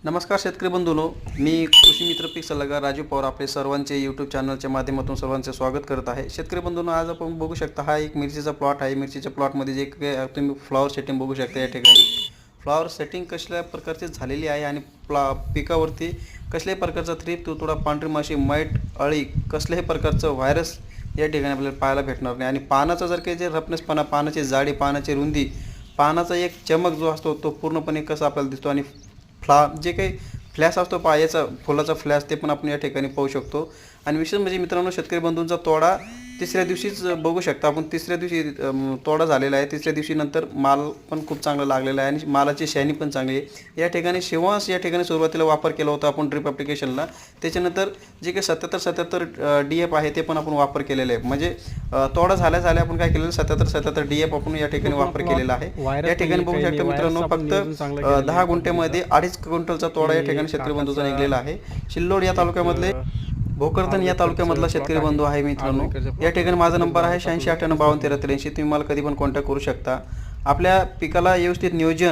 नमस्कार शेतकरी बंधूंनो, मी कृषी मित्र पीक सल्लागार राजू पवार आपले सर्वांचे यूट्यूब चॅनलच्या माध्यमातून सर्वांचे स्वागत करत आहे। शेतकरी बंधूंनो, आज आपण बघू शकता हा एक मिरचीचा प्लॉट आहे। मिरचीच्या प्लॉटमध्ये जे तुम्ही फ्लॉवर सेटिंग बघू शकता या ठिकाणी फ्लॉवर सेटिंग कसल्या प्रकारची झालेली आहे आणि पिकावरती कसल्याही प्रकारचा थ्रिप तुडतुडा पांढरी माशी माईट अळी कसल्याही प्रकारचं व्हायरस या ठिकाणी आपल्याला पाहायला भेटणार नाही। आणि पानाचा जर काही जे रफनेसपणा, पानाची जाडी, पानाची रुंदी, पानाचा एक चमक जो असतो तो पूर्णपणे कसा आपल्याला दिसतो आणि जे काही फ्लॅश असतो याचा फुलाचा फ्लॅश ते पण आपण या ठिकाणी पाहू शकतो। आणि विशेष म्हणजे मित्रांनो, शेतकरी बंधूंचा तोडा तिसऱ्या दिवशीच बघू शकता आपण। तिसऱ्या दिवशी तोडा झालेला आहे। तिसऱ्या दिवशी नंतर माल पण खूप चांगला लागलेला आहे आणि मालाची शायनी पण चांगली आहे। या ठिकाणी शिवांश या ठिकाणी सुरुवातीला वापर केला होता आपण ड्रिप ॲप्लिकेशनला। त्याच्यानंतर जे काही 77 DF आहे ते पण आपण वापर केलेले आहे। म्हणजे तोडा झाल्या आपण काय केलेलं 77 DF आपण या ठिकाणी वापर केलेला आहे। या ठिकाणी बघू शकता मित्रांनो, फक्त 10 गुंठ्यामध्ये 2.5 क्विंटलचा तोडा या ठिकाणी शेतकरी बंधूचा निघलेला आहे। सिल्लोड या तालुक्यामधले भोकरदन या तालुक्यामधला शेतकरी बंधू आहे मित्रांनो। या ठिकाणी माझा नंबर आहे 86 98 52 13 83। तुम्ही मला कधी पण कॉन्टॅक्ट करू शकता। आपल्या पिकाला व्यवस्थित नियोजन